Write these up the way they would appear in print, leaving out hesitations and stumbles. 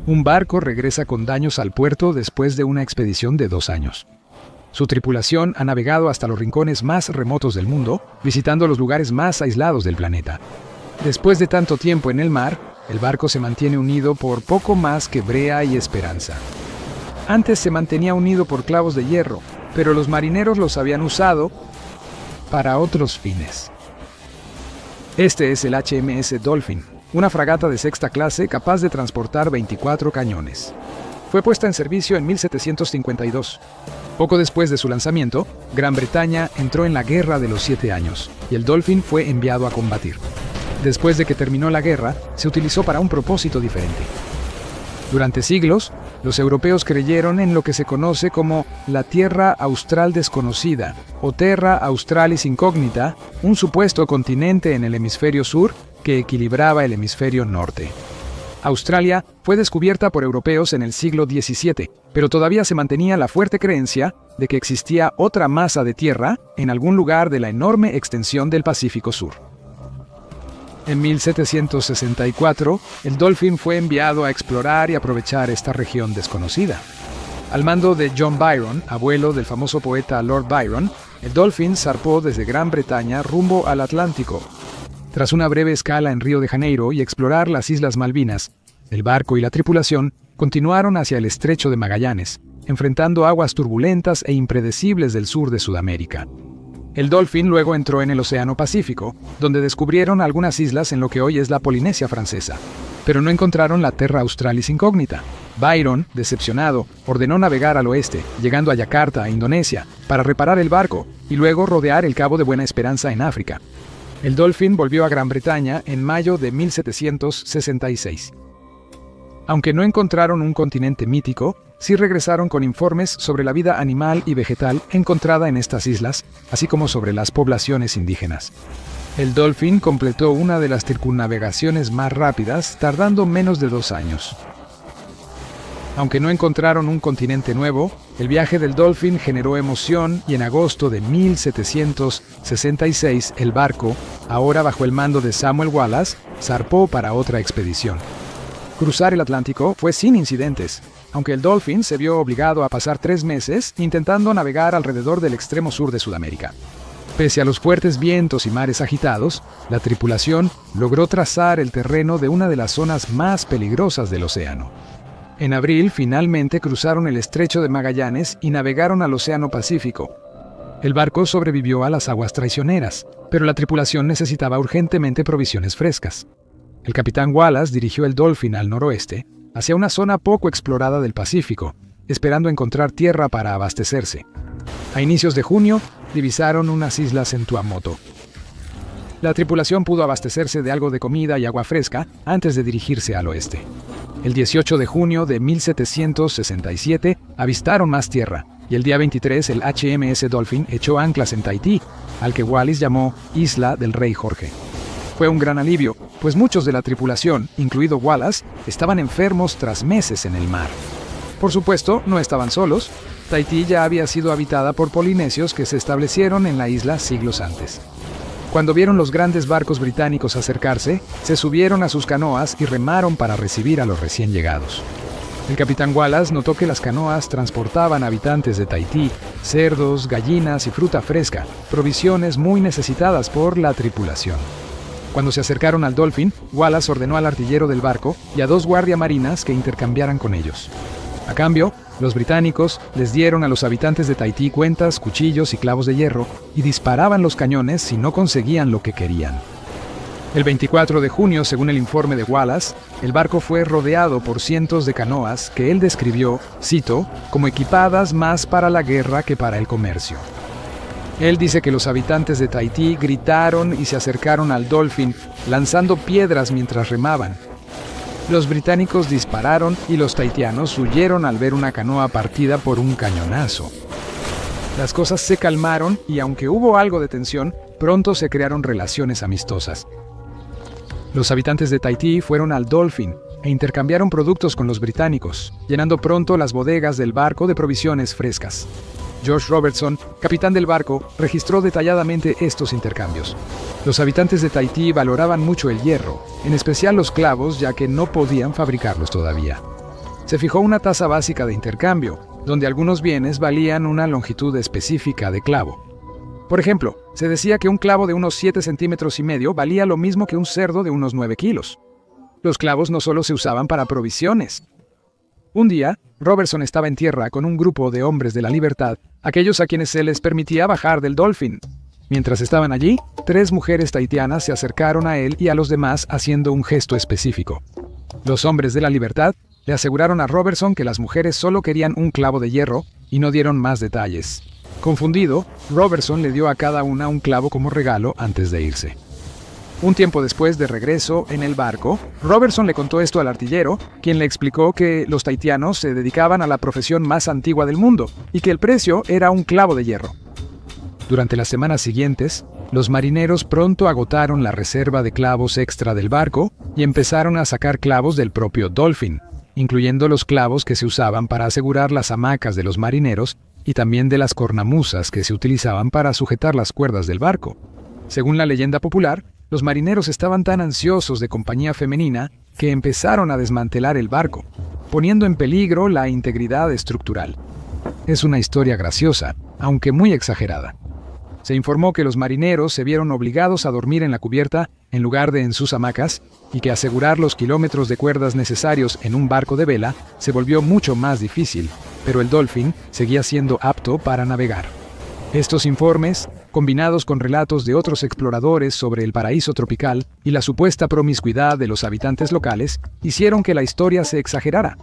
Un barco regresa con daños al puerto después de una expedición de 2 años. Su tripulación ha navegado hasta los rincones más remotos del mundo, visitando los lugares más aislados del planeta. Después de tanto tiempo en el mar, el barco se mantiene unido por poco más que brea y esperanza. Antes se mantenía unido por clavos de hierro, pero los marineros los habían usado para otros fines. Este es el HMS Dolphin, una fragata de sexta clase capaz de transportar 24 cañones. Fue puesta en servicio en 1752. Poco después de su lanzamiento, Gran Bretaña entró en la Guerra de los 7 años, y el Dolphin fue enviado a combatir. Después de que terminó la guerra, se utilizó para un propósito diferente. Durante siglos, los europeos creyeron en lo que se conoce como la Tierra Austral Desconocida, o Terra Australis Incognita, un supuesto continente en el hemisferio sur que equilibraba el hemisferio norte. Australia fue descubierta por europeos en el siglo XVII, pero todavía se mantenía la fuerte creencia de que existía otra masa de tierra en algún lugar de la enorme extensión del Pacífico Sur. En 1764, el Dolphin fue enviado a explorar y aprovechar esta región desconocida. Al mando de John Byron, abuelo del famoso poeta Lord Byron, el Dolphin zarpó desde Gran Bretaña rumbo al Atlántico. Tras una breve escala en Río de Janeiro y explorar las Islas Malvinas, el barco y la tripulación continuaron hacia el Estrecho de Magallanes, enfrentando aguas turbulentas e impredecibles del sur de Sudamérica. El Dolphin luego entró en el Océano Pacífico, donde descubrieron algunas islas en lo que hoy es la Polinesia Francesa, pero no encontraron la Terra Australis Incógnita. Byron, decepcionado, ordenó navegar al oeste, llegando a Yakarta, Indonesia, para reparar el barco y luego rodear el Cabo de Buena Esperanza en África. El Dolphin volvió a Gran Bretaña en mayo de 1766. Aunque no encontraron un continente mítico, sí regresaron con informes sobre la vida animal y vegetal encontrada en estas islas, así como sobre las poblaciones indígenas. El Dolphin completó una de las circunnavegaciones más rápidas, tardando menos de 2 años. Aunque no encontraron un continente nuevo, el viaje del Dolphin generó emoción y en agosto de 1766 el barco, ahora bajo el mando de Samuel Wallace, zarpó para otra expedición. Cruzar el Atlántico fue sin incidentes, aunque el Dolphin se vio obligado a pasar 3 meses intentando navegar alrededor del extremo sur de Sudamérica. Pese a los fuertes vientos y mares agitados, la tripulación logró trazar el terreno de una de las zonas más peligrosas del océano. En abril, finalmente cruzaron el Estrecho de Magallanes y navegaron al Océano Pacífico. El barco sobrevivió a las aguas traicioneras, pero la tripulación necesitaba urgentemente provisiones frescas. El capitán Wallace dirigió el Dolphin al noroeste, hacia una zona poco explorada del Pacífico, esperando encontrar tierra para abastecerse. A inicios de junio, divisaron unas islas en Tuamotu. La tripulación pudo abastecerse de algo de comida y agua fresca antes de dirigirse al oeste. El 18 de junio de 1767 avistaron más tierra, y el día 23 el HMS Dolphin echó anclas en Tahití, al que Wallis llamó Isla del Rey Jorge. Fue un gran alivio, pues muchos de la tripulación, incluido Wallace, estaban enfermos tras meses en el mar. Por supuesto, no estaban solos. Tahití ya había sido habitada por polinesios que se establecieron en la isla siglos antes. Cuando vieron los grandes barcos británicos acercarse, se subieron a sus canoas y remaron para recibir a los recién llegados. El capitán Wallace notó que las canoas transportaban habitantes de Tahití, cerdos, gallinas y fruta fresca, provisiones muy necesitadas por la tripulación. Cuando se acercaron al Dolphin, Wallace ordenó al artillero del barco y a 2 guardiamarinas que intercambiaran con ellos. A cambio, los británicos les dieron a los habitantes de Tahití cuentas, cuchillos y clavos de hierro y disparaban los cañones si no conseguían lo que querían. El 24 de junio, según el informe de Wallace, el barco fue rodeado por cientos de canoas que él describió, cito, como equipadas más para la guerra que para el comercio. Él dice que los habitantes de Tahití gritaron y se acercaron al Dolphin, lanzando piedras mientras remaban. Los británicos dispararon y los tahitianos huyeron al ver una canoa partida por un cañonazo. Las cosas se calmaron y aunque hubo algo de tensión, pronto se crearon relaciones amistosas. Los habitantes de Tahití fueron al Dolphin e intercambiaron productos con los británicos, llenando pronto las bodegas del barco de provisiones frescas. George Robertson, capitán del barco, registró detalladamente estos intercambios. Los habitantes de Tahití valoraban mucho el hierro, en especial los clavos, ya que no podían fabricarlos todavía. se fijó una tasa básica de intercambio, donde algunos bienes valían una longitud específica de clavo. Por ejemplo, se decía que un clavo de unos 7,5 centímetros valía lo mismo que un cerdo de unos 9 kilos. Los clavos no solo se usaban para provisiones. Un día, Robertson estaba en tierra con un grupo de hombres de la libertad, aquellos a quienes se les permitía bajar del Dolphin. Mientras estaban allí, 3 mujeres tahitianas se acercaron a él y a los demás haciendo un gesto específico. Los hombres de la libertad le aseguraron a Robertson que las mujeres solo querían un clavo de hierro y no dieron más detalles. Confundido, Robertson le dio a cada una un clavo como regalo antes de irse. Un tiempo después, de regreso en el barco, Robertson le contó esto al artillero, quien le explicó que los tahitianos se dedicaban a la profesión más antigua del mundo y que el precio era un clavo de hierro. Durante las semanas siguientes, los marineros pronto agotaron la reserva de clavos extra del barco y empezaron a sacar clavos del propio Dolphin, incluyendo los clavos que se usaban para asegurar las hamacas de los marineros y también de las cornamusas que se utilizaban para sujetar las cuerdas del barco. Según la leyenda popular, los marineros estaban tan ansiosos de compañía femenina que empezaron a desmantelar el barco, poniendo en peligro la integridad estructural. Es una historia graciosa, aunque muy exagerada. Se informó que los marineros se vieron obligados a dormir en la cubierta en lugar de en sus hamacas y que asegurar los kilómetros de cuerdas necesarios en un barco de vela se volvió mucho más difícil, pero el Dolphin seguía siendo apto para navegar. Estos informes, combinados con relatos de otros exploradores sobre el paraíso tropical y la supuesta promiscuidad de los habitantes locales, hicieron que la historia se exagerara.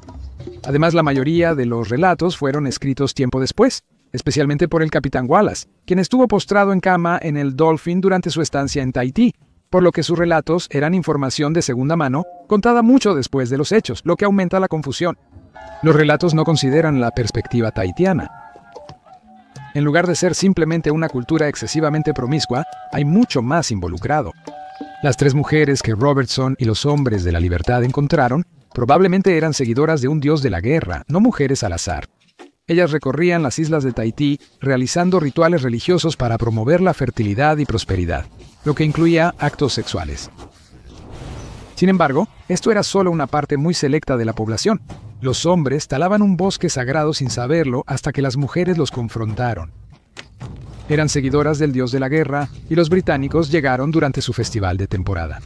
Además, la mayoría de los relatos fueron escritos tiempo después, especialmente por el capitán Wallace, quien estuvo postrado en cama en el Dolphin durante su estancia en Tahití, por lo que sus relatos eran información de segunda mano, contada mucho después de los hechos, lo que aumenta la confusión. Los relatos no consideran la perspectiva tahitiana. En lugar de ser simplemente una cultura excesivamente promiscua, hay mucho más involucrado. Las 3 mujeres que Robertson y los hombres de la libertad encontraron probablemente eran seguidoras de un dios de la guerra, no mujeres al azar. Ellas recorrían las islas de Tahití realizando rituales religiosos para promover la fertilidad y prosperidad, lo que incluía actos sexuales. Sin embargo, esto era solo una parte muy selecta de la población. Los hombres talaban un bosque sagrado sin saberlo hasta que las mujeres los confrontaron. Eran seguidoras del dios de la guerra y los británicos llegaron durante su festival de temporada.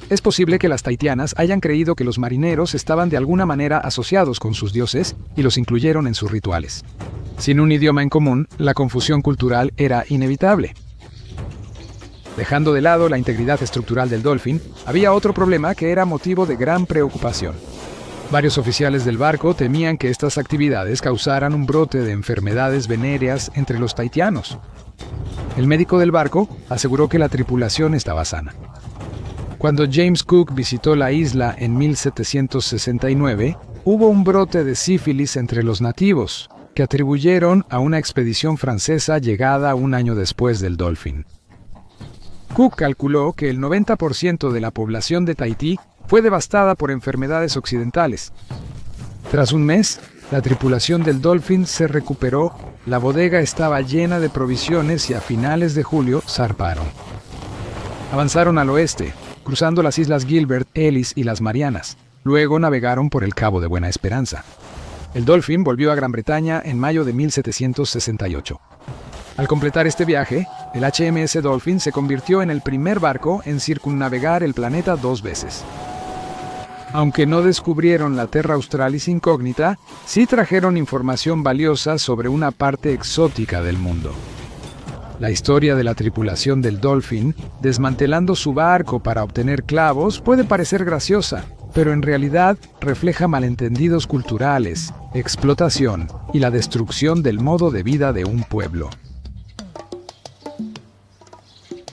Es posible que las tahitianas hayan creído que los marineros estaban de alguna manera asociados con sus dioses y los incluyeron en sus rituales. Sin un idioma en común, la confusión cultural era inevitable. Dejando de lado la integridad estructural del Dolphin, había otro problema que era motivo de gran preocupación. Varios oficiales del barco temían que estas actividades causaran un brote de enfermedades venéreas entre los tahitianos. El médico del barco aseguró que la tripulación estaba sana. Cuando James Cook visitó la isla en 1769, hubo un brote de sífilis entre los nativos, que atribuyeron a una expedición francesa llegada un año después del Dolphin. Cook calculó que el 90% de la población de Tahití fue devastada por enfermedades occidentales. Tras un mes, la tripulación del Dolphin se recuperó, la bodega estaba llena de provisiones y a finales de julio zarparon. Avanzaron al oeste, cruzando las islas Gilbert, Ellis y las Marianas. Luego navegaron por el Cabo de Buena Esperanza. El Dolphin volvió a Gran Bretaña en mayo de 1768. Al completar este viaje, el HMS Dolphin se convirtió en el primer barco en circunnavegar el planeta 2 veces. Aunque no descubrieron la Terra Australis incógnita, sí trajeron información valiosa sobre una parte exótica del mundo. La historia de la tripulación del Dolphin, desmantelando su barco para obtener clavos, puede parecer graciosa, pero en realidad refleja malentendidos culturales, explotación y la destrucción del modo de vida de un pueblo.